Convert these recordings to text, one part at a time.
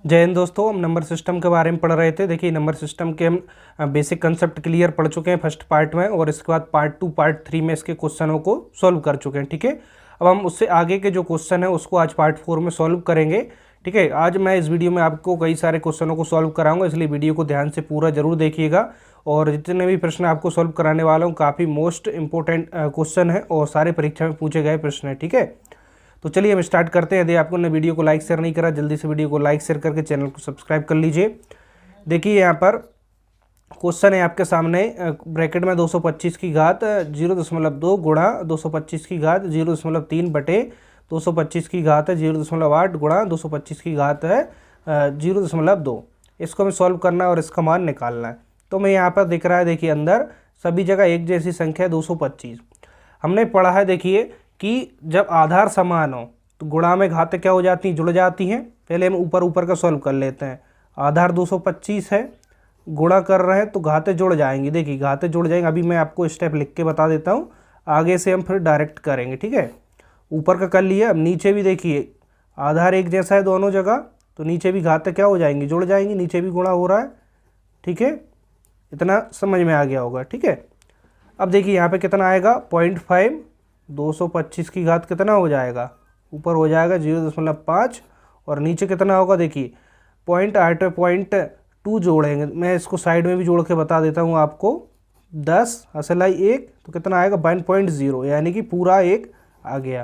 जय हिंद दोस्तों। हम नंबर सिस्टम के बारे में पढ़ रहे थे। देखिए, नंबर सिस्टम के हम बेसिक कंसेप्ट क्लियर पढ़ चुके हैं फर्स्ट पार्ट में, और इसके बाद पार्ट 2 पार्ट 3 में इसके क्वेश्चनों को सॉल्व कर चुके हैं। ठीक है, अब हम उससे आगे के जो क्वेश्चन है उसको आज पार्ट 4 में सॉल्व करेंगे। ठीक है, आज मैं इस वीडियो में आपको कई सारे क्वेश्चनों को सॉल्व कराऊंगा, इसलिए वीडियो को ध्यान से पूरा जरूर देखिएगा। और जितने भी प्रश्न आपको सॉल्व कराने वाला हूँ काफ़ी मोस्ट इंपॉर्टेंट क्वेश्चन है और सारे परीक्षा में पूछे गए प्रश्न है। ठीक है, तो चलिए हम स्टार्ट करते हैं। यदि आपको ने वीडियो को लाइक शेयर नहीं करा, जल्दी से वीडियो को लाइक शेयर करके चैनल को सब्सक्राइब कर लीजिए। देखिए, यहाँ पर क्वेश्चन है आपके सामने, ब्रैकेट में 225 की घात 0.2 गुणा 225 की घात 0.3 बटे 225 की घात है 0.8 गुणा 225 की घात है 0.2। इसको हमें सॉल्व करना है और इसका मान निकालना है। तो मैं यहाँ पर दिख रहा है, देखिए अंदर सभी जगह एक जैसी संख्या है 225। हमने पढ़ा है देखिए कि जब आधार समान हो तो गुणा में घातें क्या हो जाती हैं, जुड़ जाती हैं। पहले हम ऊपर ऊपर का सॉल्व कर लेते हैं। आधार 225 है, गुणा कर रहे हैं तो घातें जुड़ जाएंगी। देखिए घातें जुड़ जाएंगी। अभी मैं आपको स्टेप लिख के बता देता हूँ, आगे से हम फिर डायरेक्ट करेंगे। ठीक है, ऊपर का कर लिया। अब नीचे भी देखिए आधार एक जैसा है दोनों जगह, तो नीचे भी घातें क्या हो जाएंगी, जुड़ जाएंगी। नीचे भी गुणा हो रहा है। ठीक है, इतना समझ में आ गया होगा। ठीक है, अब देखिए यहाँ पे कितना आएगा 0.5, 225 की घात कितना हो जाएगा, ऊपर हो जाएगा 0.5 और नीचे कितना होगा देखिए 0.8 0.2 जोड़ेंगे। मैं इसको साइड में भी जोड़ के बता देता हूँ आपको। 10 असलाई 1 तो कितना आएगा 1.0, यानी कि पूरा 1 आ गया।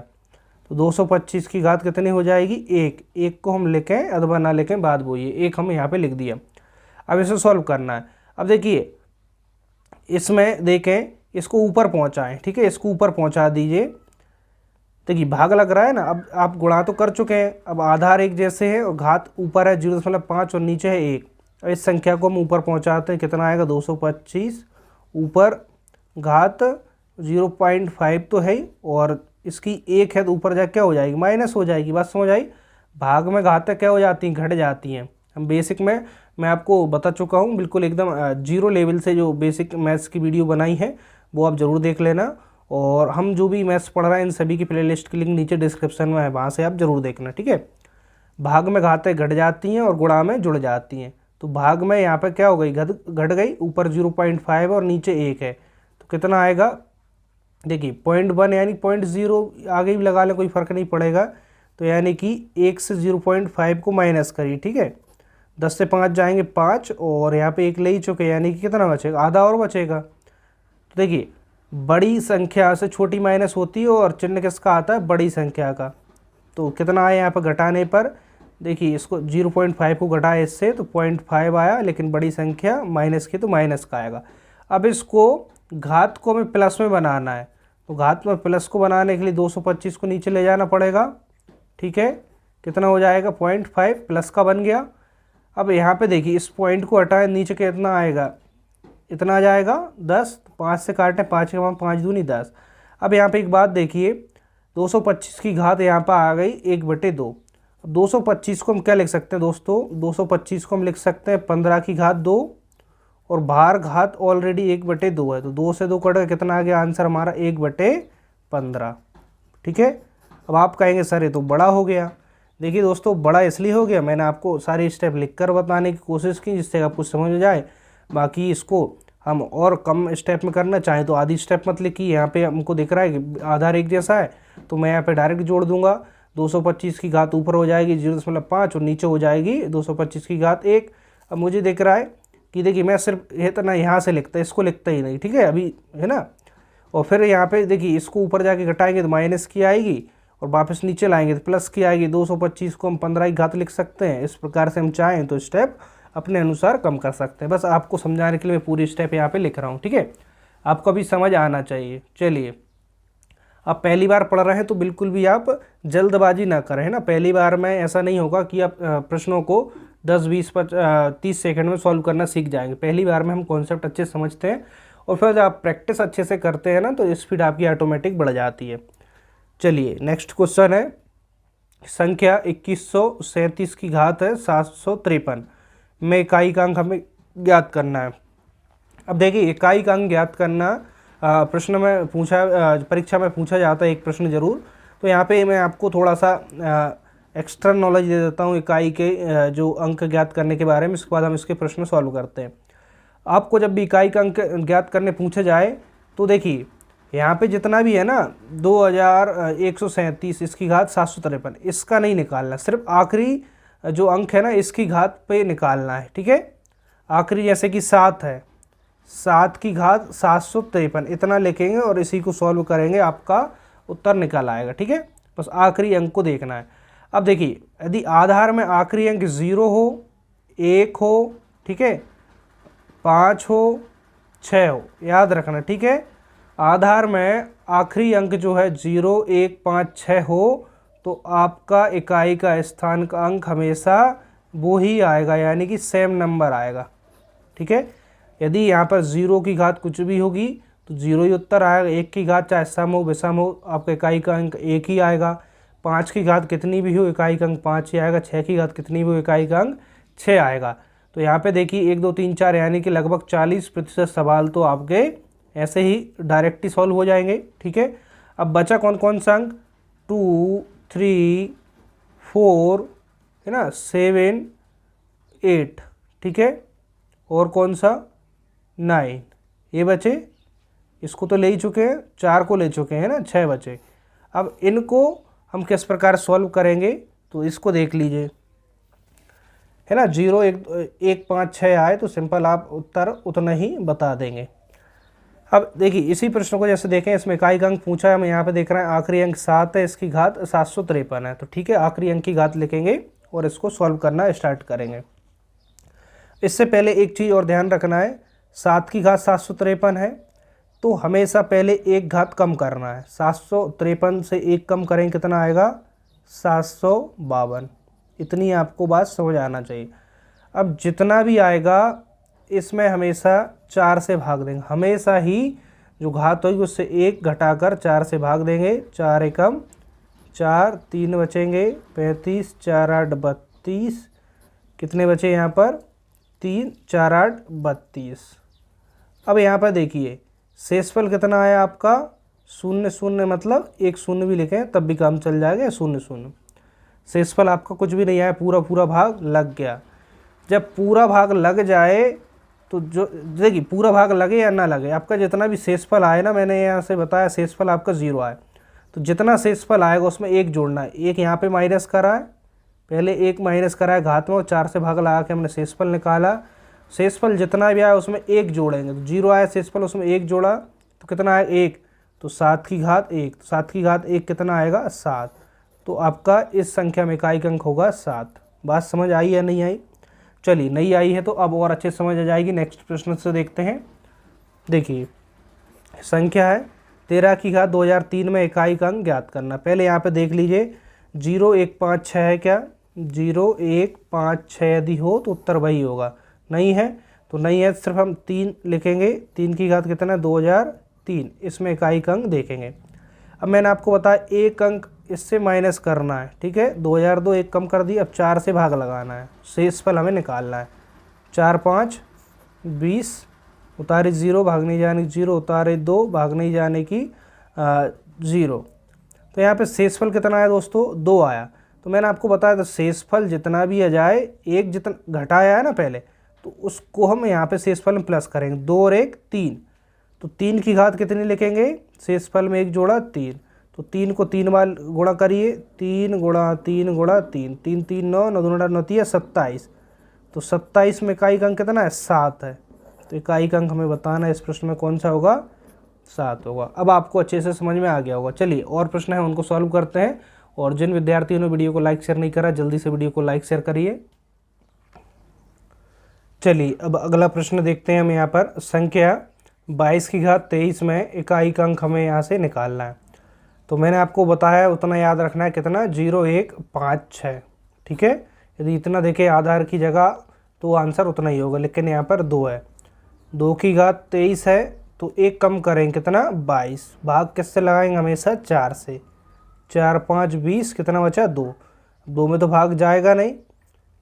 तो 225 की घात कितनी हो जाएगी 1। 1 को हम लिखें अथवा ना लिखें बात वो ये, 1 हम यहाँ पे लिख दिया। अब इसे सॉल्व करना है। अब देखिए इसमें देखें, इसको ऊपर पहुंचाएं। ठीक है, इसको ऊपर पहुंचा दीजिए। देखिए भाग लग रहा है ना। अब आप गुणा तो कर चुके हैं, अब आधार एक जैसे है और घात ऊपर है 0.5 और नीचे है 1। अब इस संख्या को हम ऊपर पहुंचाते हैं, कितना आएगा 225, ऊपर घात 0.5 तो है ही और इसकी 1 है तो ऊपर जाके क्या हो जाएगी, माइनस हो जाएगी। बात समझ आई। भाग में घातें क्या हो जाती हैं, घट जाती हैं। हम बेसिक में मैं आपको बता चुका हूँ, बिल्कुल एकदम जीरो लेवल से जो बेसिक मैथ्स की वीडियो बनाई है वो आप ज़रूर देख लेना। और हम जो भी मैथ्स पढ़ रहे हैं इन सभी की प्लेलिस्ट की लिंक नीचे डिस्क्रिप्शन में है, वहाँ से आप ज़रूर देखना। ठीक है, भाग में घातें घट जाती हैं और गुणा में जुड़ जाती हैं। तो भाग में यहाँ पर क्या हो गई, घट गई, ऊपर 0.5 और नीचे 1 है तो कितना आएगा देखिए 0.1, यानी 0.0 आगे भी लगा लें कोई फ़र्क नहीं पड़ेगा। तो यानी कि 1 से 0.5 को माइनस करिए। ठीक है, 10 से 5 जाएंगे 5 और यहाँ पे 1 ले ही चुके, यानी कि कितना बचेगा, आधा और बचेगा। तो देखिए बड़ी संख्या से छोटी माइनस होती है और चिन्ह किसका आता है, बड़ी संख्या का। तो कितना आया यहाँ पर घटाने पर, देखिए इसको 0.5 को घटाए इससे तो 0.5 आया, लेकिन बड़ी संख्या माइनस की तो माइनस का आएगा। अब इसको घात को हमें प्लस में बनाना है, तो घात में प्लस को बनाने के लिए 225 को नीचे ले जाना पड़ेगा। ठीक है, कितना हो जाएगा 0.5 प्लस का बन गया। अब यहाँ पे देखिए इस पॉइंट को हटाए, नीचे कितना आएगा, इतना आ जाएगा 10। 5 से काटें, 5 के बाद 5 दूनी 10। अब यहाँ पे एक बात देखिए, 225 की घात यहाँ पर आ गई 1/2। 225 को हम क्या लिख सकते हैं दोस्तों, 225 को हम लिख सकते हैं 15 की घात 2 और बाहर घात ऑलरेडी 1/2 है, तो 2 से 2 कट गया, कितना आ गया आंसर हमारा 1/15। ठीक है, अब आप कहेंगे सर ये तो बड़ा हो गया। देखिए दोस्तों, बड़ा इसलिए हो गया, मैंने आपको सारे स्टेप लिखकर बताने की कोशिश की जिससे आपको समझ में जाए। बाकी इसको हम और कम स्टेप में करना चाहें तो आधी स्टेप मत लिखिए। यहाँ पे हमको दिख रहा है कि आधार एक जैसा है, तो मैं यहाँ पे डायरेक्ट जोड़ दूंगा। 225 की घात ऊपर हो जाएगी 0.5 और नीचे हो जाएगी 225 की घात 1। अब मुझे दिख रहा है कि देखिए मैं सिर्फ इतना यहाँ से लिखता, इसको लिखता ही नहीं। ठीक है, अभी है ना। और फिर यहाँ पे देखिए इसको ऊपर जाके घटाएंगे तो माइनस की आएगी और वापस नीचे लाएंगे तो प्लस की आएगी। 225 को हम 15 की घात लिख सकते हैं। इस प्रकार से हम चाहें तो स्टेप अपने अनुसार कम कर सकते हैं। बस आपको समझाने के लिए मैं पूरी स्टेप यहाँ पे लिख रहा हूँ। ठीक है, आपको भी समझ आना चाहिए। चलिए, आप पहली बार पढ़ रहे हैं तो बिल्कुल भी आप जल्दबाजी ना करें, है ना। पहली बार में ऐसा नहीं होगा कि आप प्रश्नों को 10 20 30 सेकंड में सॉल्व करना सीख जाएंगे। पहली बार में हम कॉन्सेप्ट अच्छे से समझते हैं और फिर जब आप प्रैक्टिस अच्छे से करते हैं ना तो स्पीड आपकी ऑटोमेटिक बढ़ जाती है। चलिए नेक्स्ट क्वेश्चन है, संख्या 2137 की घात है 753 में इकाई का अंक हमें ज्ञात करना है। अब देखिए इकाई का अंक ज्ञात करना प्रश्न में परीक्षा में पूछा जाता है एक प्रश्न जरूर। तो यहाँ पे मैं आपको थोड़ा सा एक्स्ट्रा नॉलेज दे देता हूँ इकाई के जो अंक ज्ञात करने के बारे में, इसके बाद हम इसके प्रश्न सॉल्व करते हैं। आपको जब भी इकाई का अंक ज्ञात करने पूछे जाए तो देखिए यहाँ पे जितना भी है ना 2137 इसकी घात 753, इसका नहीं निकालना, सिर्फ आखिरी जो अंक है ना इसकी घात पे निकालना है, ठीक है। आखिरी जैसे कि 7 है, 7 की घात 753 इतना लिखेंगे और इसी को सॉल्व करेंगे, आपका उत्तर निकल आएगा, ठीक है। बस आखिरी अंक को देखना है। अब देखिए यदि आधार में आखिरी अंक 0 हो, 1 हो, ठीक है, 5 हो, 6 हो, याद रखना, ठीक है। आधार में आखिरी अंक जो है 0, 1, 5, 6 हो तो आपका इकाई का स्थान का अंक हमेशा वो ही आएगा, यानी कि सेम नंबर आएगा, ठीक है। यदि यहाँ पर 0 की घात कुछ भी होगी तो 0 ही उत्तर आएगा। 1 की घात चाहे सम हो विषम हो आपका इकाई का अंक 1 ही आएगा। 5 की घात कितनी भी हो इकाई का अंक 5 ही आएगा। 6 की घात कितनी भी हो इकाई का अंक 6 आएगा। तो यहाँ पे देखिए 1, 2, 3, 4 यानी कि लगभग 40% सवाल तो आपके ऐसे ही डायरेक्ट ही सॉल्व हो जाएंगे, ठीक है। अब बचा कौन कौन सा अंक, 2, 3, 4 है ना, 7, 8, ठीक है, और कौन सा 9, ये बचे। इसको तो ले ही चुके हैं, 4 को ले चुके हैं ना, 6 बचे। अब इनको हम किस प्रकार सॉल्व करेंगे तो इसको देख लीजिए, है ना। 0, 1, 5, 6 आए तो सिंपल आप उत्तर उतना ही बता देंगे। अब देखिए इसी प्रश्न को जैसे देखें, इसमें इकाई का अंक पूछा है, हमें यहाँ पे देख रहे हैं आखिरी अंक 7 है, इसकी घात 753 है। तो ठीक है, आखिरी अंक की घात लिखेंगे और इसको सॉल्व करना स्टार्ट करेंगे। इससे पहले एक चीज़ और ध्यान रखना है, 7 की घात 753 है तो हमेशा पहले एक घात कम करना है। 753 से एक कम करें कितना आएगा, 752। इतनी आपको बात समझ आना चाहिए। अब जितना भी आएगा इसमें हमेशा 4 से भाग देंगे, हमेशा ही जो घात होगी उससे 1 घटाकर 4 से भाग देंगे। 4 एकम 4, 3 बचेंगे 35, 4, 8, 32, कितने बचे यहाँ पर 3, 4, 8, 32। अब यहाँ पर देखिए शेषफल कितना आया आपका 0, 0, मतलब एक 0 भी लिखें तब भी काम चल जाएगा, 0, 0। शेषफल आपका कुछ भी नहीं आया, पूरा पूरा भाग लग गया। जब पूरा भाग लग जाए तो जो देखिए पूरा भाग लगे या ना लगे, आपका जितना भी शेषफल आए ना, मैंने यहाँ से बताया शेषफल आपका 0 आए तो जितना शेषफल आएगा उसमें 1 जोड़ना है। 1 यहाँ पे माइनस करा है, पहले 1 माइनस करा है घात में और 4 से भाग लगा के हमने शेषफल निकाला। शेषफल जितना भी आया उसमें 1 जोड़ेंगे, तो 0 आया शेषफल, उसमें 1 जोड़ा तो कितना आया 1, तो 7 की घात 1, तो 7 की घात 1 कितना आएगा 7। तो आपका इस संख्या में इकाई का अंक होगा 7। बात समझ आई या नहीं आई? चलिए नहीं आई है तो अब और अच्छे समझ आ जाएगी। नेक्स्ट प्रश्न से देखते हैं। देखिए संख्या है 13 की घात 2003 में इकाई का अंक ज्ञात करना। पहले यहाँ पे देख लीजिए 0, 1, 5, 6 है क्या, 0, 1, 5, 6 यदि हो तो उत्तर वही होगा। नहीं है तो नहीं है, सिर्फ हम 3 लिखेंगे। 3 की घात कितना है 2003, इसमें इकाई का अंक देखेंगे। अब मैंने आपको बताया एक अंक इससे माइनस करना है, ठीक है। 2002 एक कम कर दी, अब 4 से भाग लगाना है, शेषफल हमें निकालना है। 4, 5, 20, उतारे 0, भाग नहीं जाने की 0, उतारे 2, भाग नहीं जाने की 0। तो यहाँ पे शेषफल कितना आया दोस्तों 2 आया। तो मैंने आपको बताया था शेषफल जितना भी आ जाए, एक जितना घटाया है ना पहले, तो उसको हम यहाँ पे शेषफल में प्लस करेंगे। 2 और 1 3, तो 3 की घात कितनी लिखेंगे, शेषफल में 1 जोड़ा 3, तो 3 को 3 बार गुणा करिए, 3 गुणा 3 गुणा 3, 3, 3, 9, 9 दूना 9 है 27। तो 27 में इकाई का अंक कितना है 7 है। तो इकाई का अंक हमें बताना है इस प्रश्न में कौन सा होगा, 7 होगा। अब आपको अच्छे से समझ में आ गया होगा। चलिए और प्रश्न है उनको सॉल्व करते हैं। और जिन विद्यार्थियों ने वीडियो को लाइक शेयर नहीं करा जल्दी से वीडियो को लाइक शेयर करिए। चलिए अब अगला प्रश्न देखते हैं। हम यहाँ पर संख्या 22 की घात 23 में इकाई का अंक हमें यहाँ से निकालना है। तो मैंने आपको बताया उतना याद रखना है, कितना 0, 1, 5, 6, ठीक है। यदि इतना देखें आधार की जगह तो आंसर उतना ही होगा, लेकिन यहाँ पर 2 है। 2 की घात 23 है तो 1 कम करेंगे कितना 22, भाग किससे लगाएंगे हमेशा 4 से। 4, 5, 20, कितना बचा 2। 2 में तो भाग जाएगा नहीं,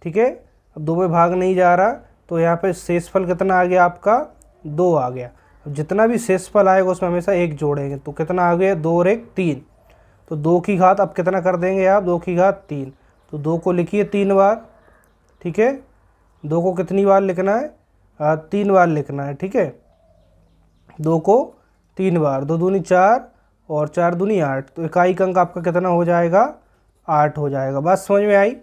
ठीक है। अब 2 में भाग नहीं जा रहा तो यहाँ पे शेषफल कितना आ गया आपका 2 आ गया। जितना भी शेषफल आएगा उसमें हमेशा 1 जोड़ेंगे, तो कितना आ गया 2 और 1 3। तो 2 की घात अब कितना कर देंगे आप, 2 की घात 3, तो 2 को लिखिए 3 बार, ठीक है। 2 को कितनी बार लिखना है? 3 बार लिखना है, ठीक है। 2 को 3 बार, 2 दूनी 4 और 4 दूनी 8, तो इकाई अंक आपका कितना हो जाएगा? 8 हो जाएगा। बात समझ में आई?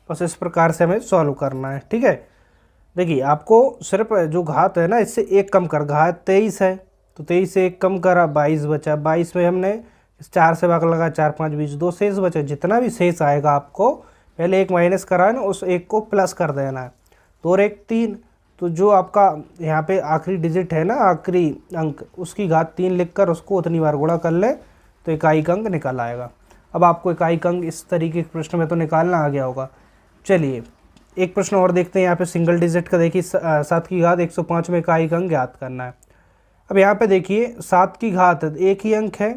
बस इस प्रकार से हमें सॉल्व करना है, ठीक है। देखिए आपको सिर्फ जो घात है ना, इससे एक कम कर, घात 23 है तो 23 से एक कम करा, 22 बचा। 22 में हमने इस 4 से भाग लगा, 4 5 20, 2 शेष बचे। जितना भी शेष आएगा आपको पहले एक माइनस कराना, उस एक को प्लस कर देना है। 2 और 1 3, तो जो आपका यहाँ पे आखिरी डिजिट है ना, आखिरी अंक, उसकी घात 3 लिखकर उसको उतनी बार गुणा कर ले तो इकाई अंक निकल आएगा। अब आपको इकाई अंक इस तरीके के प्रश्न में तो निकालना आ गया होगा। चलिए एक प्रश्न और देखते हैं। यहाँ पे सिंगल डिजिट का देखिए, 7 की घात 105 में इकाई अंक ज्ञात करना है। अब यहाँ पे देखिए 7 की घात एक ही अंक है,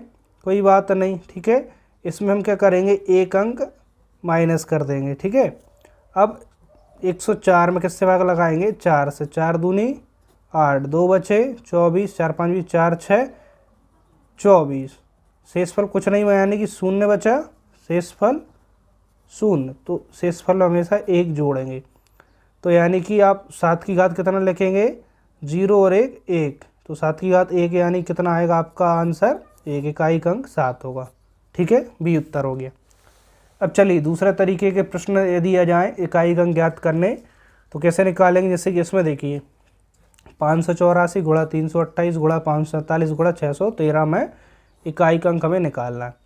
कोई बात नहीं, ठीक है। इसमें हम क्या करेंगे? एक अंक माइनस कर देंगे, ठीक है। अब 104 में किससे भाग लगाएंगे? 4 से। 4 दूनी 8, 2 बचे 24, 4 5 20, 4 6 24। शेषफल कुछ नहीं हुआ, यानी कि शून्य बचा, शेषफल शून्य। तो शेषफल में हमेशा 1 जोड़ेंगे, तो यानी कि आप 7 की घात कितना लिखेंगे? 0 और 1 1, तो 7 की घात 1 यानी कितना आएगा आपका आंसर? 1, इकाई अंक 7 होगा, ठीक है। बी उत्तर हो गया। अब चलिए दूसरे तरीके के प्रश्न यदि आ जाएँ इकाई अंक ज्ञात करने, तो कैसे निकालेंगे? जैसे कि इसमें देखिए 584 गुणा 328 गुणा 547 गुणा 613 में इकाई अंक हमें निकालना है।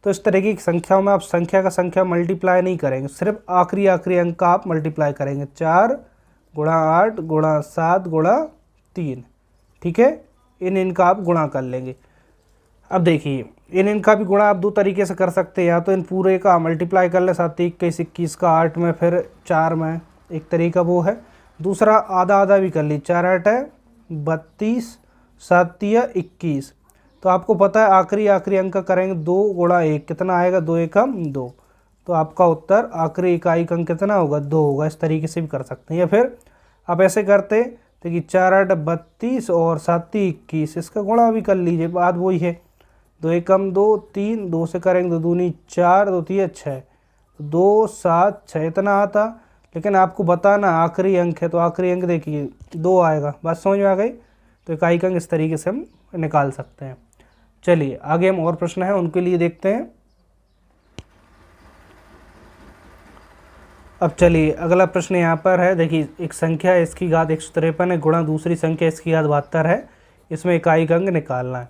तो इस तरीके की संख्याओं में आप संख्या का संख्या मल्टीप्लाई नहीं करेंगे, सिर्फ आखिरी अंक का आप मल्टीप्लाई करेंगे। 4 गुणा 8 गुणा 7 गुणा 3, ठीक है। इनका आप गुणा कर लेंगे। अब देखिए इनका भी गुणा आप 2 तरीके से कर सकते हैं, या तो इन पूरे का मल्टीप्लाई कर ले, 7 21 21 का 8 में, फिर 4 में, एक तरीका वो है। दूसरा आधा आधा भी कर ली, 4 8 है 32, 7 3 21। तो आपको पता है आखिरी अंक का करेंगे 2 गुणा 1, कितना आएगा? 2 एकम 2। तो आपका उत्तर आखिरी इकाई अंक कितना होगा? 2 होगा। इस तरीके से भी कर सकते हैं, या फिर आप ऐसे करते देखिए 4 8 32 और 7 21, इसका गुणा भी कर लीजिए, बात वही है। 2 एकम 2 3, 2 से करेंगे 2 दूनी 4, 2 3 6, 2 7 6 इतना आता। लेकिन आपको बताना आखिरी अंक है, तो आखिरी अंक देखिए 2 आएगा। बात समझ में आ गई? तो इकाई अंक इस तरीके से हम निकाल सकते हैं। चलिए आगे हम और प्रश्न हैं उनके लिए देखते हैं। अब चलिए अगला प्रश्न यहाँ पर है, देखिए एक संख्या है, इसकी घात 153 है गुणा दूसरी संख्या इसकी घात 72 है, इसमें इकाई अंक निकालना है।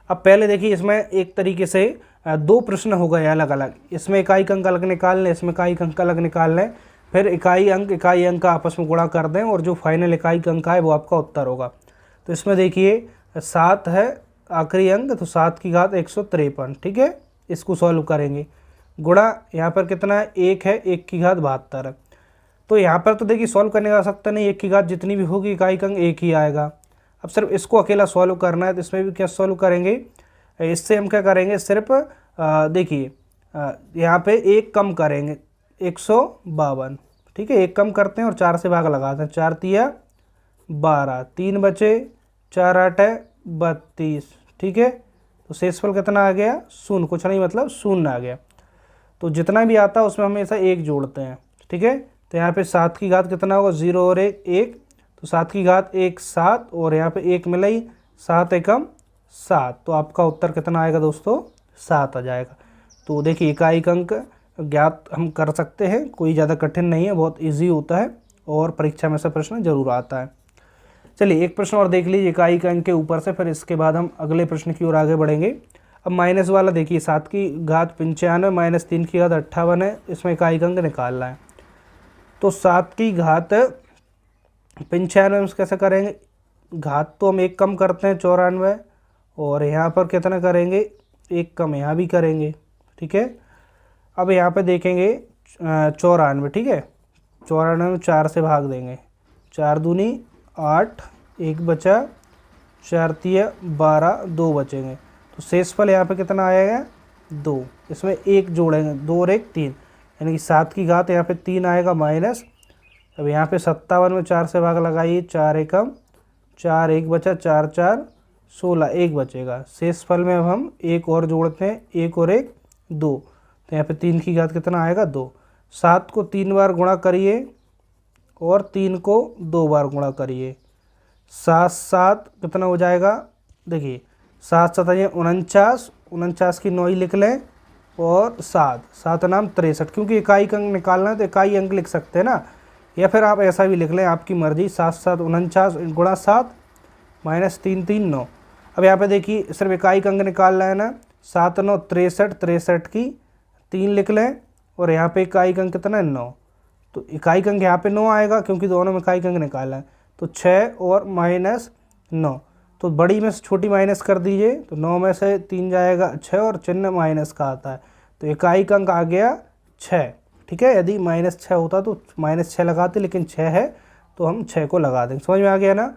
अब पहले देखिए इसमें एक तरीके से 2 प्रश्न हो गए अलग अलग, इसमें इकाई अंक अलग निकाल लें, इसमें इकाई अंक अलग निकाल लें, फिर इकाई अंक का आपस में गुणा कर दें और जो फाइनल इकाई अंक है वो आपका उत्तर होगा। तो इसमें देखिए 7 है आखिरी अंक, तो 7 की घात 153, ठीक है। इसको सॉल्व करेंगे, गुणा यहाँ पर कितना है? 1 है, 1 की घात 72 है। तो यहाँ पर तो देखिए सॉल्व करने का सकता नहीं, 1 की घात जितनी भी होगी इकाई अंक 1 ही आएगा। अब सिर्फ इसको अकेला सॉल्व करना है, तो इसमें भी क्या सॉल्व करेंगे? इससे हम क्या करेंगे? सिर्फ देखिए यहाँ पे 1 कम करेंगे, 152, ठीक है। 1 कम करते हैं और 4 से भाग लगाते हैं, 4 3 12, 3 बचे, 4 8 32, ठीक है। तो शेषफल कितना आ गया? शून्य, कुछ नहीं मतलब शून्य आ गया। तो जितना भी आता है उसमें हमेशा 1 जोड़ते हैं, ठीक है। तो यहाँ पे 7 की घात कितना होगा? 0 और 1 1, तो 7 की घात 1 7, और यहाँ पे 1 मिला ही, 7 एकम 7। तो आपका उत्तर कितना आएगा दोस्तों? 7 आ जाएगा। तो देखिए इकाई अंक ज्ञात हम कर सकते हैं, कोई ज़्यादा कठिन नहीं है, बहुत ईजी होता है और परीक्षा में से प्रश्न जरूर आता है। चलिए एक प्रश्न और देख लीजिए इकाई अंक के ऊपर से, फिर इसके बाद हम अगले प्रश्न की ओर आगे बढ़ेंगे। अब माइनस वाला देखिए 7 की घात 95 माइनस 3 की घात 58 है, इसमें इकाई अंक निकालना है। तो 7 की घात 95 कैसे करेंगे? घात तो हम 1 कम करते हैं 94, और यहाँ पर कितना करेंगे? 1 कम यहाँ भी करेंगे, ठीक है। अब यहाँ पे देखेंगे 94, ठीक है। 94 में 4 से भाग देंगे, 4 दूनी 8, 1 बचा, 4 3 12, 2 बचेंगे। तो शेषफल यहाँ पे कितना आएगा? 2। इसमें 1 जोड़ेंगे, 2 और 1 3, यानी कि 7 की घात यहाँ पे 3 आएगा माइनस। अब यहाँ पे 57 में 4 से भाग लगाइए, 4 एकम 4, 1 बचा, 4 4 16, 1 बचेगा। शेषफल में अब हम 1 और जोड़ते हैं, 1 और 1 2, तो यहाँ पे 3 की घात कितना आएगा? 2। 7 को 3 बार गुणा करिए और 3 को 2 बार गुणा करिए। 7 7 कितना हो जाएगा, देखिए 7 7 ये 49, 49 की 9 ही लिख लें और 7 7 नाम 63, क्योंकि इकाई अंक निकालना है तो इकाई अंक लिख सकते हैं ना, या फिर आप ऐसा भी लिख लें, आपकी मर्जी। 7 7 49 गुणा 7 माइनस 3 3 9। अब यहाँ पे देखिए सिर्फ इकाई अंक निकालना है ना, 7 9 63, 63 की 3 लिख लें और यहाँ पे इकाई अंक कितना है 9, तो इकाई अंक यहाँ पे 9 आएगा क्योंकि दोनों में इकाई अंक निकालना है। तो 6 और माइनस 9, तो बड़ी में से छोटी माइनस कर दीजिए, तो 9 में से 3 जाएगा 6 और चिन्ह माइनस का आता है, तो इकाई अंक आ गया 6। ठीक है, यदि -6 होता तो -6 लगाते, लेकिन 6 है तो हम 6 को लगा देंगे। समझ में आ गया ना,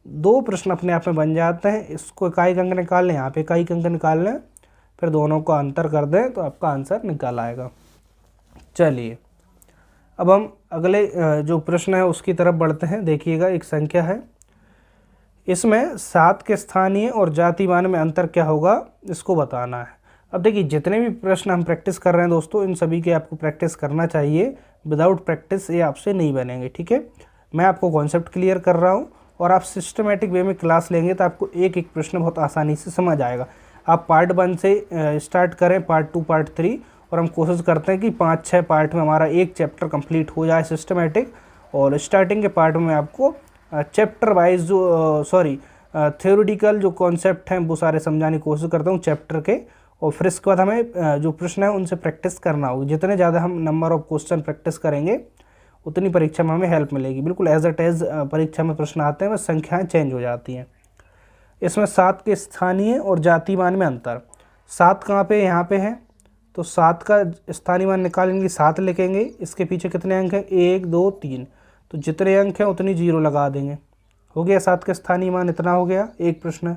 2 प्रश्न अपने आप में बन जाते हैं। इसको इकाई अंक निकाल लें, यहाँ पे इकाई अंक निकाल लें, फिर दोनों को अंतर कर दें तो आपका आंसर निकल आएगा। चलिए अब हम अगले जो प्रश्न है उसकी तरफ बढ़ते हैं। देखिएगा, एक संख्या है, इसमें 7 के स्थानीय और जाति मान में अंतर क्या होगा, इसको बताना है। अब देखिए, जितने भी प्रश्न हम प्रैक्टिस कर रहे हैं दोस्तों, इन सभी की आपको प्रैक्टिस करना चाहिए। विदाउट प्रैक्टिस ये आपसे नहीं बनेंगे। ठीक है, मैं आपको कॉन्सेप्ट क्लियर कर रहा हूँ और आप सिस्टमेटिक वे में क्लास लेंगे तो आपको एक एक प्रश्न बहुत आसानी से समझ आएगा। आप पार्ट 1 से स्टार्ट करें, पार्ट 2 पार्ट 3, और हम कोशिश करते हैं कि 5-6 पार्ट में हमारा एक चैप्टर कंप्लीट हो जाए सिस्टमेटिक। और स्टार्टिंग के पार्ट में आपको चैप्टर वाइज जो थ्योरेटिकल जो कॉन्सेप्ट हैं वो सारे समझाने की कोशिश करता हूँ चैप्टर के, और फिर इसके बाद हमें जो प्रश्न है उनसे प्रैक्टिस करना होगी। जितने ज़्यादा हम नंबर ऑफ क्वेश्चन प्रैक्टिस करेंगे उतनी परीक्षा में हमें हेल्प मिलेगी। बिल्कुल एज इट इज़ परीक्षा में प्रश्न आते हैं, बस संख्याएँ चेंज हो जाती हैं। इसमें 7 के स्थानीय और जाति मान में अंतर। 7 कहाँ पे, यहाँ पे है, तो 7 का स्थानीय मान निकालेंगे, 7 लिखेंगे। इसके पीछे कितने अंक हैं, 1 2 3, तो जितने अंक हैं उतनी 0 लगा देंगे। हो गया 7 का स्थानीय मान, इतना हो गया एक प्रश्न।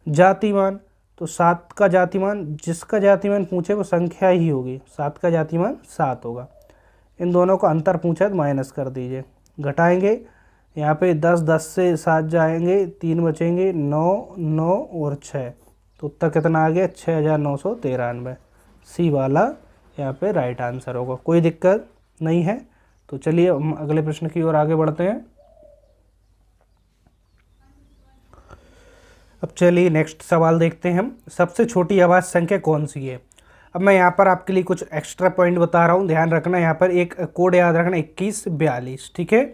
जाति मान, तो 7 का जाति मान, जिसका जाति मान पूछे वो संख्या ही होगी। 7 का जाति मान 7 होगा। इन दोनों का अंतर पूछा है तो माइनस कर दीजिए, घटाएंगे। यहाँ पे 10 10 से 7 जाएंगे, 3 बचेंगे, 9 9 और 6, तो उत्तर कितना आ गया, 6993। सी वाला यहाँ पे राइट आंसर होगा। कोई दिक्कत नहीं है। तो चलिए हम अगले प्रश्न की ओर आगे बढ़ते हैं। अब चलिए नेक्स्ट सवाल देखते हैं हम। सबसे छोटी अभाज्य संख्या कौन सी है। अब मैं यहाँ पर आपके लिए कुछ एक्स्ट्रा पॉइंट बता रहा हूँ, ध्यान रखना। यहाँ पर एक कोड याद रखना, 2142। ठीक है,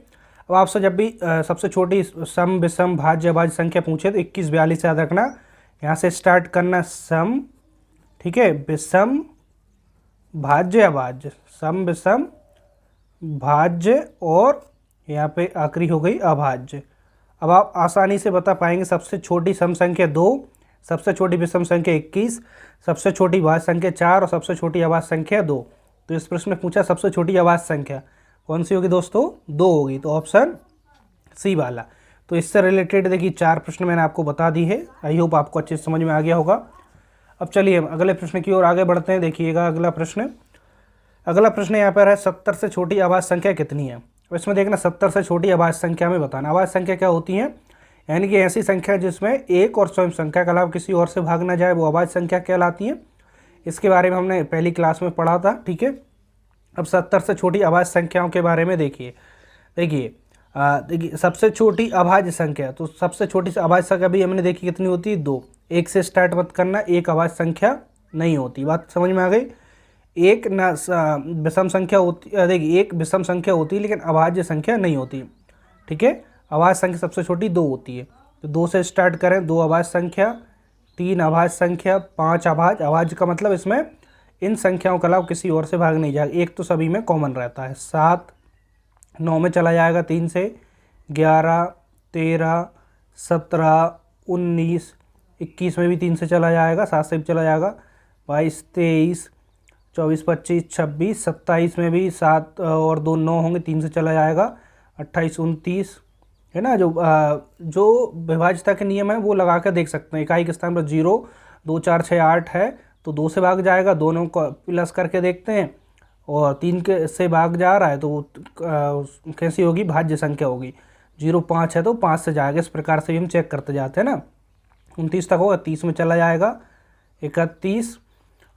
अब आपसे जब भी सबसे छोटी सम विषम भाज्य अभाज्य संख्या पूछे तो 2142 याद रखना। यहाँ से स्टार्ट करना सम, ठीक है, विषम भाज्य अभाज्य, सम विषम भाज्य, और यहाँ पे आखिरी हो गई अभाज्य। अब आप आसानी से बता पाएंगे सबसे छोटी सम संख्या 2, सबसे छोटी विषम संख्या 21, सबसे छोटी भाज्य संख्या 4 और सबसे छोटी अभाज्य संख्या 2। तो इस प्रश्न में पूछा सबसे छोटी अभाज्य संख्या कौन सी होगी दोस्तों, 2 होगी, तो ऑप्शन सी वाला। तो इससे रिलेटेड देखिए 4 प्रश्न मैंने आपको बता दी है। आई होप आपको अच्छे से समझ में आ गया होगा। अब चलिए हम अगले प्रश्न की ओर आगे बढ़ते हैं। देखिएगा अगला प्रश्न यहाँ पर है, 70 से छोटी अभाज्य संख्या कितनी है। अब इसमें देखना 70 से छोटी अभाज्य संख्या में बताना। अभाज्य संख्या क्या होती है, यानी कि ऐसी संख्या जिसमें एक और स्वयं संख्या के अलावा किसी और से भाग ना जाए, वो अभाज्य संख्या कहलाती है। इसके बारे में हमने पहली क्लास में पढ़ा था। ठीक है, अब 70 से छोटी अभाज्य संख्याओं के बारे में देखिए सबसे छोटी अभाज्य संख्या, तो सबसे छोटी अभाज्य संख्या भी हमने देखी कितनी होती है, 2। 1 से स्टार्ट मत करना, एक अभाज्य संख्या नहीं होती। बात समझ में आ गई। एक ना विषम संख्या होती, देखिए एक विषम संख्या होती है लेकिन अभाज्य संख्या नहीं होती। ठीक है, अभाज्य संख्या सबसे छोटी 2 होती है। तो 2 से स्टार्ट करें, 2 अभाज्य संख्या, 3 अभाज्य संख्या, 5 अभाज्य। अभाज्य का मतलब इसमें इन संख्याओं के अलावा किसी और से भाग नहीं जाएगा, एक तो सभी में कॉमन रहता है। 7 9 में चला जाएगा 3 से, 11 13 17 19, 21 में भी 3 से चला जाएगा, 7 से भी चला जाएगा, 22 23 24 25 26 27 में भी 7 और 2 9 होंगे, 3 से चला जाएगा, 28 29 है ना। जो विभाज्यता के नियम है वो लगा कर देख सकते हैं। इकाई के स्थान पर 0 2 4 6 8 है तो 2 से भाग जाएगा, दोनों को प्लस करके देखते हैं, और 3 के से भाग जा रहा है तो कैसी होगी, भाज्य संख्या होगी। 0 5 है तो 5 से जाएगा। इस प्रकार से भी हम चेक करते जाते हैं ना। 29 तक होगा, 30 में चला जाएगा, 31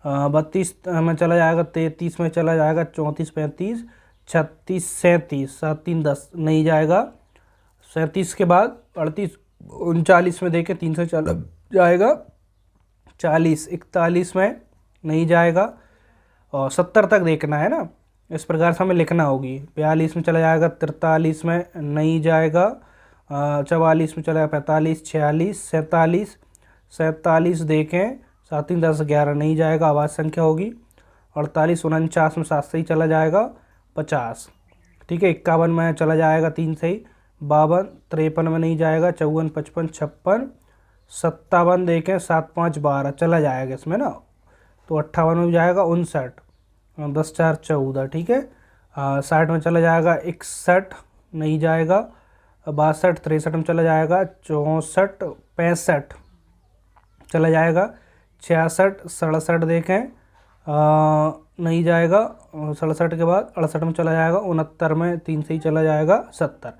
32 में चला जाएगा, 33 में चला जाएगा, 34 35 36 37, 7 3 10 नहीं जाएगा। 37 के बाद 38 39 में देखें 3 से चला जाएगा, 40 41 में नहीं जाएगा, और 70 तक देखना है ना, इस प्रकार से हमें लिखना होगी। 42 में चला जाएगा, 43 में नहीं जाएगा, 44 में चला जाएगा, 45 46 47 47 देखें, 7 3 10 11 नहीं जाएगा, आवाज़ संख्या होगी। 48 49 में 7 से ही चला जाएगा, 50 ठीक है। 51 में चला जाएगा 3 से ही, 52 53 में नहीं जाएगा, 54 55 56 57 देखें, 7 5 12 चला जाएगा इसमें ना, तो 58 में भी जाएगा, 59 10 4 14 ठीक है। 60 में चला जाएगा, 61 नहीं जाएगा, 62 63 में चला जाएगा, 64 65 चला जाएगा, 66 67 देखें, नहीं जाएगा, 67 के बाद 68 में चला जाएगा, 69 में 3 से ही चला जाएगा, 70।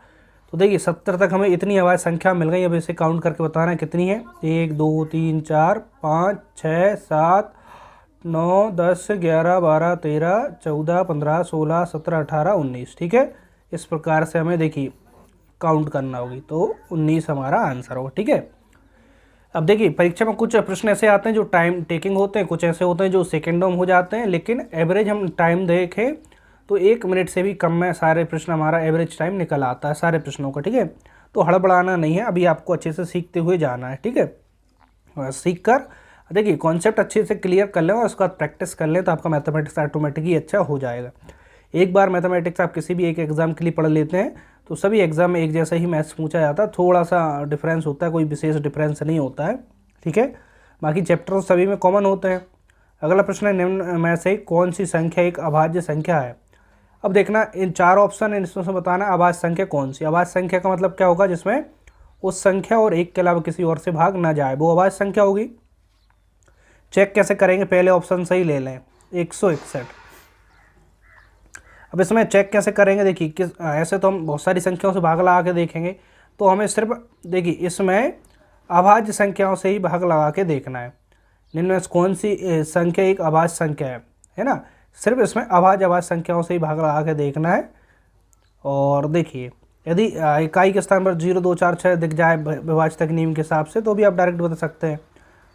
तो देखिए 70 तक हमें इतनी आवाज़ संख्या मिल गई। अब इसे काउंट करके बताना है कितनी है। 1 2 3 4 5 6 7 9 10 11 12 13 14 15 16 17 18 19 ठीक है। इस प्रकार से हमें देखिए काउंट करना होगी, तो 19 हमारा आंसर होगा ठीक है। अब देखिए परीक्षा में कुछ प्रश्न ऐसे आते हैं जो टाइम टेकिंग होते हैं, कुछ ऐसे होते हैं जो सेकेंडों में हो जाते हैं, लेकिन एवरेज हम टाइम देखें तो 1 मिनट से भी कम में सारे प्रश्न हमारा एवरेज टाइम निकल आता है सारे प्रश्नों का ठीक है। तो हड़बड़ाना नहीं है, अभी आपको अच्छे से सीखते हुए जाना है ठीक है। सीख कर देखिए कॉन्सेप्ट अच्छे से क्लियर कर लें और उसके बाद प्रैक्टिस कर लें, तो आपका मैथमेटिक्स ऑटोमेटिकली अच्छा हो जाएगा। एक बार मैथमेटिक्स आप किसी भी एक एग्ज़ाम के लिए पढ़ लेते हैं तो सभी एग्ज़ाम में एक जैसा ही मैथ्स पूछा जाता है, थोड़ा सा डिफरेंस होता है, कोई विशेष डिफरेंस नहीं होता है ठीक है। बाकी चैप्टर सभी में कॉमन होते हैं। अगला प्रश्न है, निम्न में से कौन सी संख्या एक अभाज्य संख्या है। अब देखना इन 4 ऑप्शन है, इसमें से बताना अभाज्य संख्या कौन सी। अभाज्य संख्या का मतलब क्या होगा, जिसमें उस संख्या और 1 के अलावा किसी और से भाग ना जाए, वो अभाज्य संख्या होगी। चेक कैसे करेंगे, पहले ऑप्शन सही ले लें 161। अब इसमें चेक कैसे करेंगे, देखिए किस ऐसे तो हम बहुत सारी संख्याओं से भाग लगा के देखेंगे, तो हमें सिर्फ देखिए इसमें अभाज्य संख्याओं से ही भाग लगा के देखना है। निम्न में कौन सी संख्या एक अभाज्य संख्या है ना, सिर्फ इसमें अभाज्य संख्याओं से ही भाग लगा के देखना है। और देखिए यदि इकाई के स्थान पर 0 2 4 6 दिख जाए विभाज्यता के नियम के हिसाब से, तो भी आप डायरेक्ट बता सकते हैं।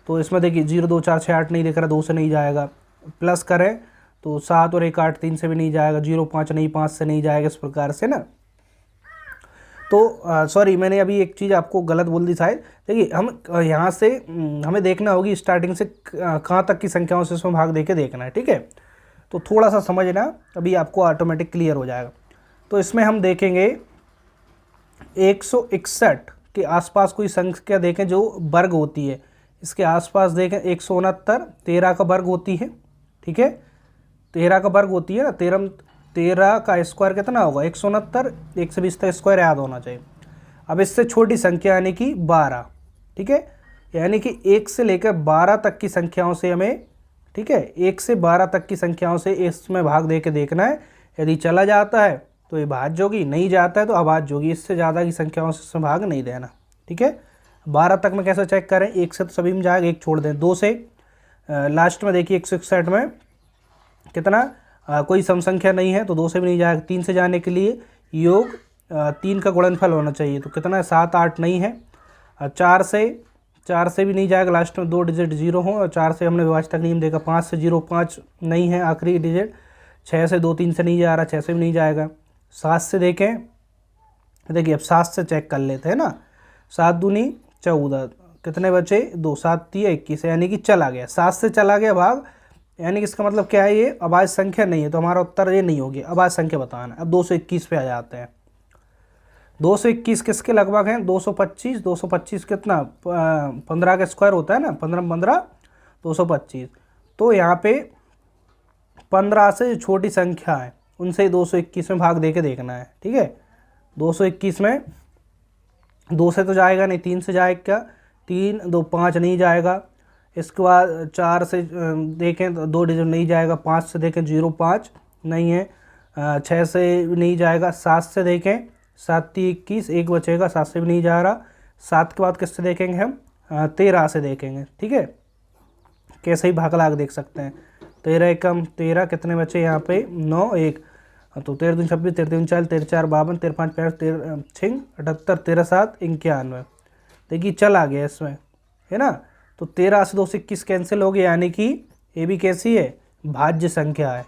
तो इसमें देखिए 0 2 4 6 8 नहीं दिख रहा, 2 से नहीं जाएगा। प्लस करें तो 7 और 1 8 3 से भी नहीं जाएगा, 0 5 नहीं 5 से नहीं जाएगा, इस प्रकार से ना। तो सॉरी मैंने अभी एक चीज़ आपको गलत बोल दी शायद। देखिए हम यहाँ से हमें देखना होगी स्टार्टिंग से कहाँ तक की संख्याओं से इसमें भाग दे के देखना है ठीक है। तो थोड़ा सा समझना, अभी आपको ऑटोमेटिक क्लियर हो जाएगा। तो इसमें हम देखेंगे 161 के आसपास कोई संख्या देखें जो वर्ग होती है, इसके आसपास देखें 169 13 का वर्ग होती है ठीक है। 13 का वर्ग होती है ना, 13 का स्क्वायर कितना होगा 169, 1 से 20 तक स्क्वायर याद होना चाहिए। अब इससे छोटी संख्या यानी कि 12 ठीक है, यानी कि 1 से लेकर 12 तक की संख्याओं से हमें ठीक है 1 से 12 तक की संख्याओं से इसमें भाग दे के देखना है। यदि चला जाता है तो ये भाज्य होगी, नहीं जाता है तो अभाज्य होगी। इससे ज़्यादा की संख्याओं से इसमें भाग नहीं देना ठीक है। 12 तक में कैसे चेक करें, 1 से तो सभी में जाएगा, 1 छोड़ दें। 2 से लास्ट में देखिए 161 में कितना कोई सम संख्या नहीं है तो 2 से भी नहीं जाएगा। 3 से जाने के लिए योग 3 का गुणनफल होना चाहिए, तो कितना है 7 8 नहीं है। 4 से भी नहीं जाएगा, लास्ट में 2 डिजिट 0 हो, और 4 से हमने विभाज्यता का नियम देखा। 5 से 0 5 नहीं है आखिरी डिजिट। 6 से 2 3 से नहीं जा रहा, 6 से भी नहीं जाएगा। 7 से देखें, देखिए अब 7 से चेक कर लेते हैं ना। 7 दूनी 14, कितने बचे 2, 7 3 21, यानी कि चला गया। 7 से चला गया भाग, यानी कि इसका मतलब क्या है, ये अभाज्य संख्या नहीं है, तो हमारा उत्तर ये नहीं होगी। अभाज्य संख्या बताना है। अब 221 पे आ जाते हैं। 221 किसके लगभग हैं, 225। 225 कितना 15 का स्क्वायर होता है ना, 15 15 225। तो यहाँ पे 15 से जो छोटी संख्या है उनसे 221 में भाग दे के देखना है ठीक है। 221 में 2 से तो जाएगा नहीं, 3 से जाएगा क्या, 3 2 5 नहीं जाएगा। इसके बाद 4 से देखें तो 2 डिजिट नहीं जाएगा। 5 से देखें 0 5 नहीं है। 6 से नहीं जाएगा। 7 से देखें 7 21, 1 बचेगा, 7 से भी नहीं जा रहा। 7 के बाद किससे देखेंगे हम, 13 से देखेंगे ठीक है। कैसे ही भाग लाग देख सकते हैं। 13 एकम 13, कितने बचे यहाँ पे 9 1, तो 13 दूनी 26, 13 तीन 40, 13 4 52, 13 5 65, 13 6 78, 13 7 91। देखिए चला गया इसमें, है ना। तो 13 से 2 से 21 कैंसिल हो गया, यानी कि ये भी कैसी है, भाज्य संख्या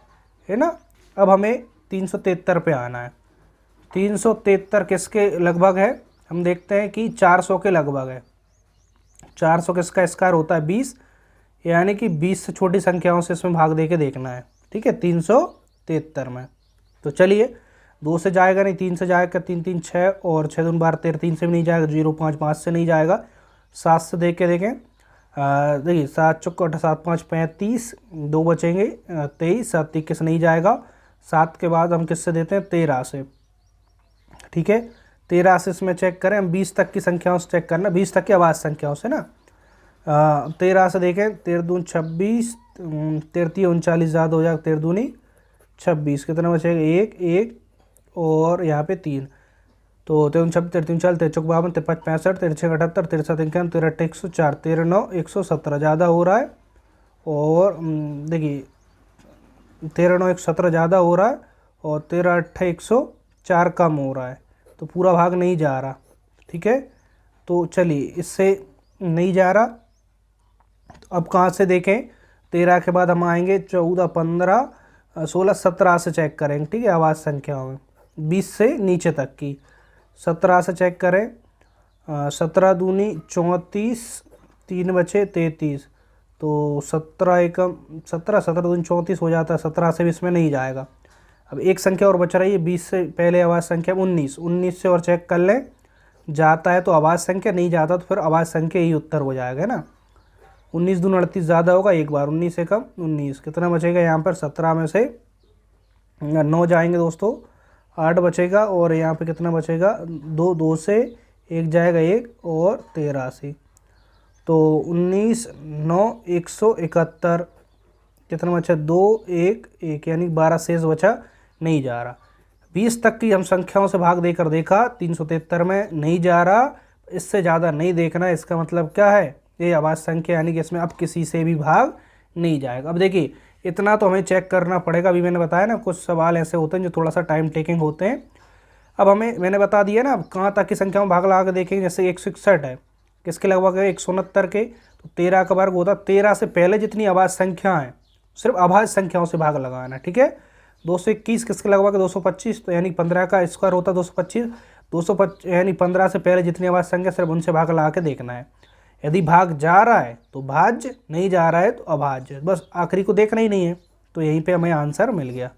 है ना। अब हमें 373 पे आना है। 373 किसके लगभग है, हम देखते हैं कि 400 के लगभग है। 400 किसका स्क्वायर होता है 20, यानी कि 20 से छोटी संख्याओं से इसमें भाग दे के देखना है, ठीक है, 373 में। तो चलिए 2 से जाएगा नहीं, 3 से जाएगा, 3 3 6 और 6 दूनी 12 13, 3 से भी नहीं जाएगा, 0 5 5 से नहीं जाएगा, 7 से देख के देखें, देखिए 7 चौक 8 7 5 35, 2 बचेंगे 23, 7 21 नहीं जाएगा। 7 के बाद हम किससे देते हैं 13 से, ठीक है। 13 से इसमें चेक करें, हम 20 तक की संख्याओं से चेक करना, 20 तक की आवाज़ संख्याओं से ना। 13 से देखें, 13 दूनी 26, 13 39 ज़्यादा हो जाएगा, 13 दूनी 26, कितना बचेगा 1 1 और यहाँ पे 3, तो 13 26 13 40 13 चौक 52 13 5 65 13 6 78 13 7 51 13 8 104 13 9 117 ज़्यादा हो रहा है, और देखिए 13 9 117 ज़्यादा हो रहा है और 13 8 104 कम हो रहा है, तो पूरा भाग नहीं जा रहा, ठीक है। तो चलिए इससे नहीं जा रहा, तो अब कहाँ से देखें, 13 के बाद हम आएंगे 14 15 16 17 से चेक करेंगे, ठीक है, आवाज़ संख्याओं में 20 से नीचे तक की। 17 से चेक करें, 17 दूनी 34, 3 बचे 33, तो 17 एकम 17 17 दूनी 34 हो जाता है, 17 से भी इसमें नहीं जाएगा। अब एक संख्या और बच रही है 20 से पहले आवाज़ संख्या 19, 19 से और चेक कर लें, जाता है तो आवाज़ संख्या, नहीं जाता तो फिर आवाज़ संख्या ही उत्तर हो जाएगा ना। 19 दूनी 38 ज़्यादा होगा एक बार, 19 से कम 19, कितना बचेगा यहाँ पर 17 में से 9 जाएंगे दोस्तों, 8 बचेगा, और यहाँ पे कितना बचेगा 2 2 से 1 जाएगा 1 और 13 से, तो 19 9 171, कितना बचा 2 1 1, यानी 12 शेष बचा, नहीं जा रहा। 20 तक की हम संख्याओं से भाग देकर देखा, 373 में नहीं जा रहा, इससे ज़्यादा नहीं देखना। इसका मतलब क्या है, ये आवाज़ संख्या, यानी कि इसमें अब किसी से भी भाग नहीं जाएगा। अब देखिए इतना तो हमें चेक करना पड़ेगा, अभी मैंने बताया ना कुछ सवाल ऐसे होते हैं जो थोड़ा सा टाइम टेकिंग होते हैं। अब हमें मैंने बता दिया ना, अब कहाँ तक की संख्या में भाग लगा के देखेंगे, जैसे 161 है, किसके लगभग है 169 के, तो 13 का वर्ग होता है, 13 से पहले जितनी आवाज़ संख्या है सिर्फ आवाज़ संख्याओं से भाग लगाना, ठीक है। 221 किसके लगभग है 225, तो यानी 15 का स्क्वायर होता है 225, 225 यानी 15 से पहले जितनी आवाज़ संख्या सिर्फ उनसे भाग लगा के देखना है। यदि भाग जा रहा है तो भाज्य, नहीं जा रहा है तो अभाज्य, बस आखिरी को देखना ही नहीं है, तो यहीं पे हमें आंसर मिल गया।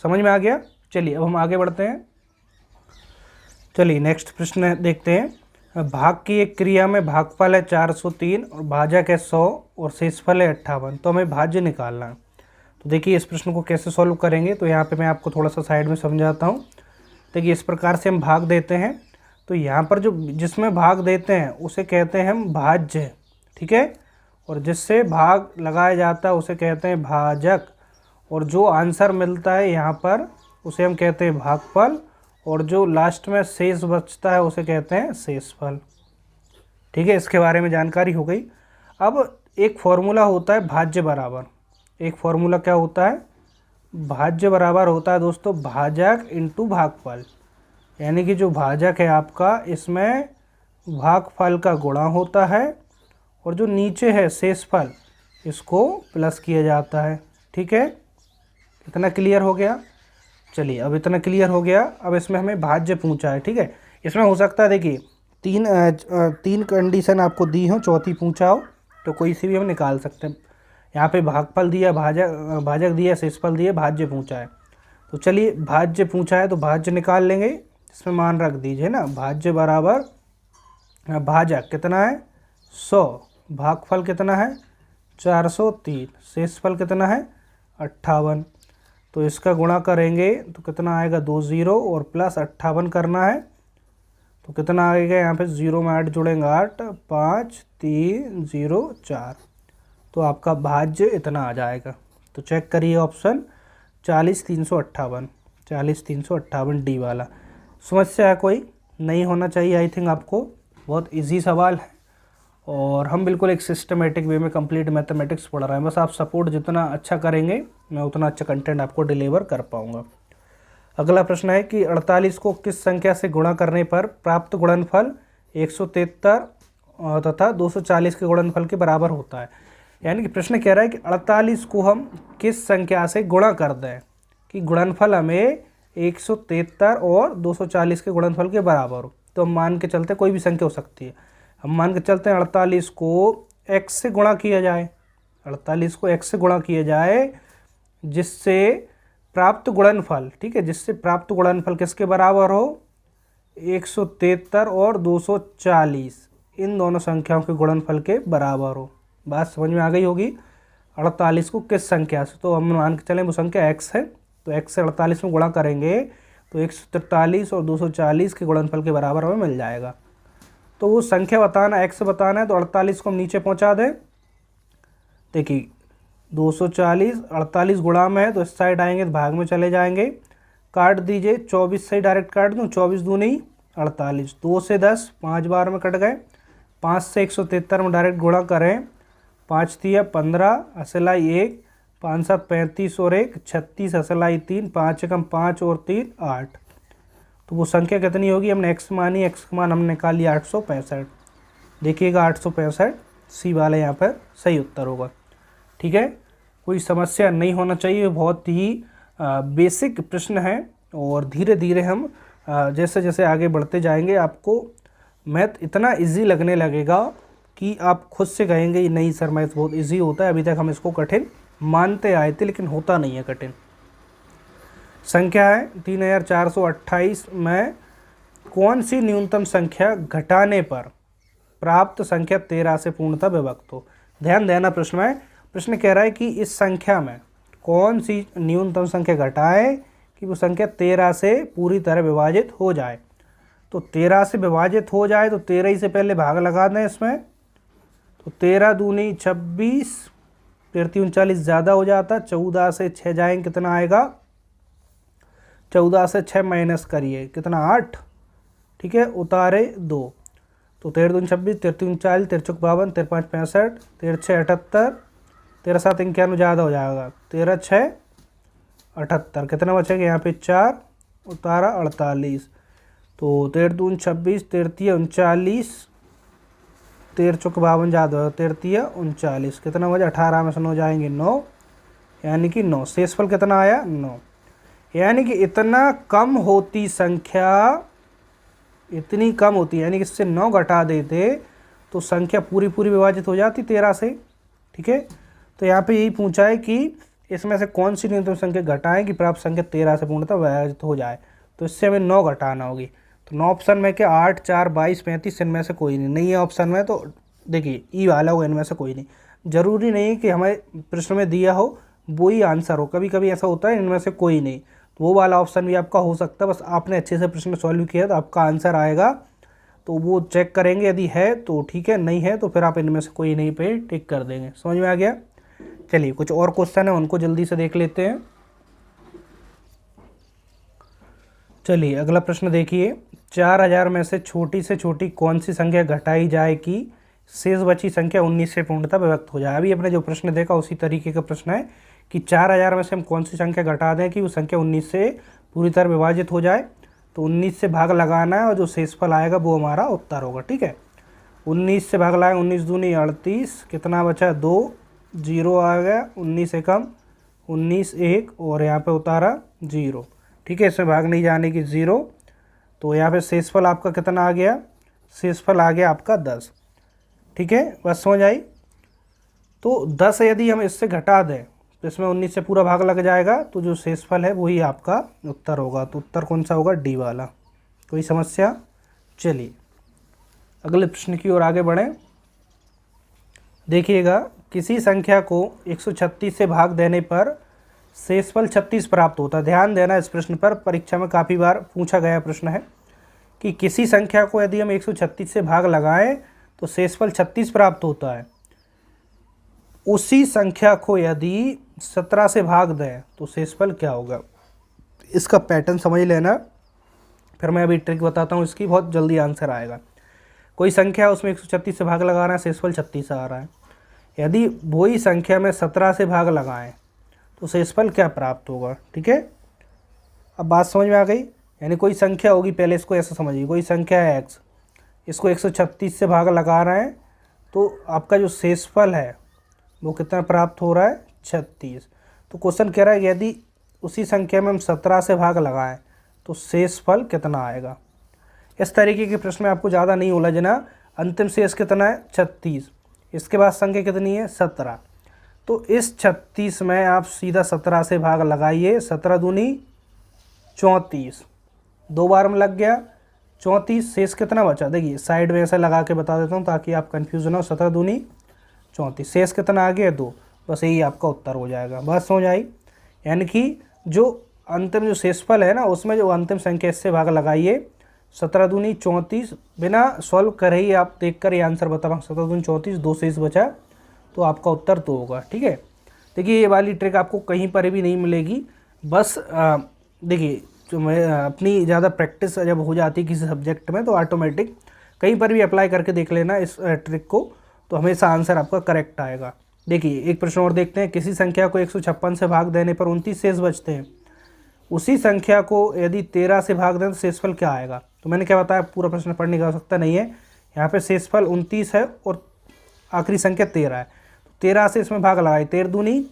समझ में आ गया। चलिए अब हम आगे बढ़ते हैं। चलिए नेक्स्ट प्रश्न देखते हैं। भाग की एक क्रिया में भागफल है 403 और भाजक है 100 और शेषफल है 58, तो हमें भाज्य निकालना है। तो देखिए इस प्रश्न को कैसे सॉल्व करेंगे, तो यहाँ पे मैं आपको थोड़ा सा साइड में समझाता हूँ। देखिए इस प्रकार से हम भाग देते हैं, तो यहाँ पर जो जिसमें भाग देते हैं उसे कहते हैं हम भाज्य, ठीक है, और जिससे भाग लगाया जाता है उसे कहते हैं भाजक, और जो आंसर मिलता है यहाँ पर उसे हम कहते हैं भागफल, और जो लास्ट में शेष बचता है उसे कहते हैं शेषफल, ठीक है। इसके बारे में जानकारी हो गई। अब एक फॉर्मूला होता है भाज्य बराबर, एक फॉर्मूला क्या होता है, भाज्य बराबर होता है दोस्तों भाजक इंटू भागफल, यानी कि जो भाजक है आपका इसमें भागफल का गुणा होता है, और जो नीचे है शेषफल इसको प्लस किया जाता है, ठीक है। इतना क्लियर हो गया। चलिए अब इतना क्लियर हो गया, अब इसमें हमें भाज्य पूछा है, ठीक है। इसमें हो सकता है देखिए तीन कंडीशन आपको दी हो, चौथी पूछा हो, तो कोई सी भी हम निकाल सकते हैं। यहाँ पे भागफल दिया, भाजक दिया, शेषफल दिया, भाज्य पूछा है, तो चलिए भाज्य पूछा है तो भाज्य निकाल लेंगे। इसमें मान रख दीजिए ना, भाज्य बराबर भाजक कितना है 100, भागफल कितना है 403, शेषफल कितना है 58, तो इसका गुणा करेंगे तो कितना आएगा 20 और प्लस 58 करना है, तो कितना आएगा यहाँ पे 0 में 8 जुड़ेंगे 8 5 3 0 4, तो आपका भाज्य इतना आ जाएगा। तो चेक करिए ऑप्शन 40 358 डी वाला। समस्या है कोई नहीं होना चाहिए, आई थिंक आपको बहुत इजी सवाल है और हम बिल्कुल एक सिस्टमेटिक वे में कंप्लीट मैथमेटिक्स पढ़ रहे हैं। बस आप सपोर्ट जितना अच्छा करेंगे मैं उतना अच्छा कंटेंट आपको डिलीवर कर पाऊँगा। अगला प्रश्न है कि 48 को किस संख्या से गुणा करने पर प्राप्त गुणनफल 173 तथा 240 के गुणनफल के बराबर होता है। यानी कि प्रश्न कह रहा है कि 48 को हम किस संख्या से गुणा कर दें कि गुणनफल हमें 173 और 240 के गुणनफल के बराबर हो। तो हम मान के चलते कोई भी संख्या हो सकती है। हम मान के चलते हैं 48 को x से गुणा किया जाए, 48 को x से गुणा किया जाए जिससे प्राप्त गुणनफल, ठीक है, जिससे प्राप्त गुणनफल किसके बराबर हो 173 और 240 इन दोनों संख्याओं के गुणनफल के बराबर हो। बात समझ में आ गई होगी। 48 को किस संख्या से, तो हम मान के चलें वो संख्या x है, तो x से 48 में गुणा करेंगे तो 143 और 240 के गुणनफल के बराबर हमें मिल जाएगा। तो वो संख्या बताना, x बताना है, तो 48 को हम नीचे पहुंचा दें। देखिए 240 48 गुणा में है तो इस साइड आएंगे तो भाग में चले जाएंगे, काट दीजिए। 24 से डायरेक्ट काट दूँ, 24 दूनी 48, 2 से 10 5 बार में कट गए। 5 से 173 में डायरेक्ट गुणा करें, 5 तिया 15 असलाई 1, 5 7 35 और 1 36 असलाई 3, 5 एकम 5 और 3 8। तो वो संख्या कितनी होगी, हमने x मानी, x का मान हमने निकाल लिया 865। देखिएगा 865 सी वाला यहाँ पर सही उत्तर होगा। ठीक है, कोई समस्या नहीं होना चाहिए, बहुत ही बेसिक प्रश्न है। और धीरे धीरे हम जैसे जैसे आगे बढ़ते जाएंगे आपको मैथ इतना इजी लगने लगेगा कि आप खुद से कहेंगे नहीं सर मैथ बहुत इजी होता है, अभी तक हम इसको कठिन मानते आए थे लेकिन होता नहीं है कठिन। संख्या है 3428 में कौन सी न्यूनतम संख्या घटाने पर प्राप्त संख्या 13 से पूर्णतः विभक्त हो। ध्यान देना प्रश्न में, प्रश्न कह रहा है कि इस संख्या में कौन सी न्यूनतम संख्या घटाए कि वो संख्या 13 से पूरी तरह विभाजित हो जाए। तो 13 से विभाजित हो जाए तो 13 ही से पहले भाग लगा दें इसमें, तो 13 दूनी 26, 13 39 ज़्यादा हो जाता, 14 से 6 जाएंगे कितना आएगा, 14 से 6 माइनस करिए कितना 8, ठीक है, उतारे 2, तो 13 दूनी 26, 13 40, 13 चौक 52, 13 5 65, 13 6 78, 13 7 91 ज़्यादा हो जाएगा, 13 6 78, कितना बचेगा यहाँ पे 4, उतारा 48, तो 13 दूनी 26, 13 39, 13 चौक 52 ज़्यादा हो, 13 39, कितना बचा 18 में से 9 जाएंगे 9, यानी कि 9। शेषफल कितना आया 9। यानी कि इतना कम होती संख्या, इतनी कम होती, यानी कि इससे 9 घटा देते तो संख्या पूरी पूरी विभाजित हो जाती 13 से। ठीक है, तो यहाँ पे यही पूछा है कि इसमें से कौन सी न्यूनतम संख्या घटाएं कि प्राप्त संख्या 13 से पूर्णतः विभाजित हो जाए। तो इससे हमें 9 घटाना होगी। तो 9 ऑप्शन में क्या 8 4 22 35 इनमें से कोई नहीं है ऑप्शन में, तो देखिए ई वाला होगा, इनमें से कोई नहीं। ज़रूरी नहीं कि हमें प्रश्न में दिया हो वो ही आंसर हो, कभी कभी ऐसा होता है इनमें से कोई नहीं, तो वो वाला ऑप्शन भी आपका हो सकता है। बस आपने अच्छे से प्रश्न सॉल्व किया तो आपका आंसर आएगा, तो वो चेक करेंगे, यदि है तो ठीक है, नहीं है तो फिर आप इनमें से कोई नहीं पे टिक कर देंगे। समझ में आ गया। चलिए कुछ और क्वेश्चन है उनको जल्दी से देख लेते हैं। चलिए अगला प्रश्न देखिए, 4000 में से छोटी कौन सी संख्या घटाई जाए कि शेष बची संख्या 19 से पूर्णतः विभक्त हो जाए। अभी अपने जो प्रश्न देखा उसी तरीके का प्रश्न है कि 4000 में से हम कौन सी संख्या घटा दें कि वो संख्या 19 से पूरी तरह विभाजित हो जाए। तो 19 से भाग लगाना है और जो शेषफल आएगा वो हमारा उत्तर होगा। ठीक है, 19 से भाग लगाएंगे, 19 दूनी 38, कितना बचा 2, 0 आ गया, 19 एकम 19 1 और यहाँ पे उतारा 0। ठीक है, इसमें भाग नहीं जाने की 0, तो यहाँ पे शेषफल आपका कितना आ गया, शेषफल आ गया आपका 10। ठीक है, बस समझ आई। तो 10 यदि हम इससे घटा दें तो इसमें 19 से पूरा भाग लग जाएगा, तो जो शेषफल है वही आपका उत्तर होगा। तो उत्तर कौन सा होगा, डी वाला। कोई समस्या। चलिए अगले प्रश्न की ओर आगे बढ़ें। देखिएगा, किसी संख्या को 136 से भाग देने पर शेषफल 36 प्राप्त होता है। ध्यान देना इस प्रश्न पर, परीक्षा में काफ़ी बार पूछा गया प्रश्न है कि किसी संख्या को यदि हम 136 से भाग लगाएं तो शेषफल 36 प्राप्त होता है। उसी संख्या को यदि 17 से भाग दें तो शेषफल क्या होगा। इसका पैटर्न समझ लेना, फिर मैं अभी ट्रिक बताता हूँ इसकी, बहुत जल्दी आंसर आएगा। कोई संख्या उसमें 136 से भाग लगा रहे हैं, शेषफल 36 आ रहा है। यदि वही संख्या में 17 से भाग लगाएं तो शेषफल क्या प्राप्त होगा। ठीक है, अब बात समझ में आ गई। यानी कोई संख्या होगी, पहले इसको ऐसा समझिए, कोई संख्या है x, इसको 136 से भाग लगा रहे हैं तो आपका जो शेषफल है वो कितना प्राप्त हो रहा है, 36। तो क्वेश्चन कह रहा है यदि उसी संख्या में हम 17 से भाग लगाएं तो शेषफल कितना आएगा। इस तरीके के प्रश्न में आपको ज़्यादा नहीं उलझना। अंतिम शेष कितना है, 36, इसके बाद संख्या कितनी है, 17। तो इस 36 में आप सीधा 17 से भाग लगाइए, 17 दूनी 34, 2 बार में लग गया 34, शेष कितना बचा, देखिए साइड में ऐसा लगा के बता देता हूँ ताकि आप कन्फ्यूज ना हो। 17 दूनी 34, शेष कितना आ गया, 2, बस यही आपका उत्तर हो जाएगा। बात समझ आई। यानी कि जो अंतिम जो शेषफल है ना, उसमें जो अंतिम संख्या इससे भाग लगाइए, 17 दूनी 34, बिना सॉल्व करे ही आप देख कर ये आंसर बता पाएंगे। 17 दूनी 34, 2 शेष बचा तो आपका उत्तर तो होगा। ठीक है, देखिए ये वाली ट्रिक आपको कहीं पर भी नहीं मिलेगी। बस देखिए जो मैं अपनी ज़्यादा प्रैक्टिस जब हो जाती है किसी सब्जेक्ट में तो ऑटोमेटिक कहीं पर भी अप्लाई करके देख लेना इस ट्रिक को, तो हमेशा आंसर आपका करेक्ट आएगा। देखिए एक प्रश्न और देखते हैं। किसी संख्या को 156 से भाग देने पर 29 शेष बचते हैं। उसी संख्या को यदि 13 से भाग दें तो शेषफल क्या आएगा। तो मैंने क्या बताया, पूरा प्रश्न पढ़ने की आवश्यकता नहीं है। यहाँ पे शेषफल 29 है और आखिरी संख्या 13 है। तो 13 से इसमें भाग लगाए, 13 दूनी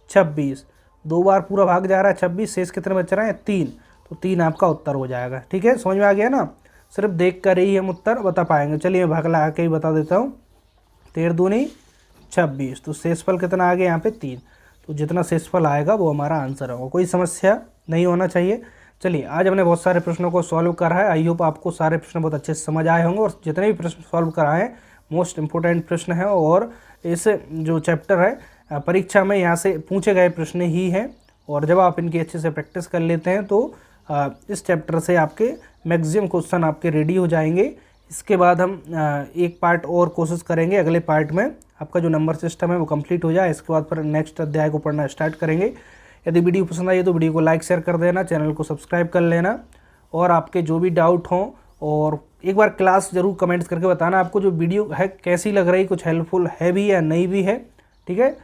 26, 2 बार पूरा भाग जा रहा है 26, शेष कितने बच रहे हैं, 3। तो 3 आपका उत्तर हो जाएगा। ठीक है, समझ में आ गया ना। सिर्फ देख कर ही हम उत्तर बता पाएंगे। चलिए मैं भाग लगा के ही बता देता हूँ। 13 दूनी 26, तो शेषफल कितना आ गया यहाँ पे, 3। तो जितना शेषफल आएगा वो हमारा आंसर होगा। कोई समस्या नहीं होना चाहिए। चलिए आज हमने बहुत सारे प्रश्नों को सॉल्व करा है। आई होप आपको सारे प्रश्न बहुत अच्छे से समझ आए होंगे। और जितने भी प्रश्न सॉल्व कराए हैं मोस्ट इम्पोर्टेंट प्रश्न है और इस जो चैप्टर है परीक्षा में यहाँ से पूछे गए प्रश्न ही हैं। और जब आप इनकी अच्छे से प्रैक्टिस कर लेते हैं तो इस चैप्टर से आपके मैक्सिमम क्वेश्चन आपके रेडी हो जाएंगे। इसके बाद हम एक पार्ट और कोशिश करेंगे, अगले पार्ट में आपका जो नंबर सिस्टम है वो कंप्लीट हो जाए। इसके बाद फिर नेक्स्ट अध्याय को पढ़ना स्टार्ट करेंगे। यदि वीडियो पसंद आई तो वीडियो को लाइक शेयर कर देना, चैनल को सब्सक्राइब कर लेना। और आपके जो भी डाउट हों और एक बार क्लास जरूर कमेंट्स करके बताना आपको जो वीडियो है कैसी लग रही, कुछ हेल्पफुल है भी या नहीं भी है। ठीक है,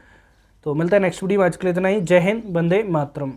तो मिलता है नेक्स्ट वीडियो में। आज के लिए इतना ही। जय हिंद, वंदे मातरम।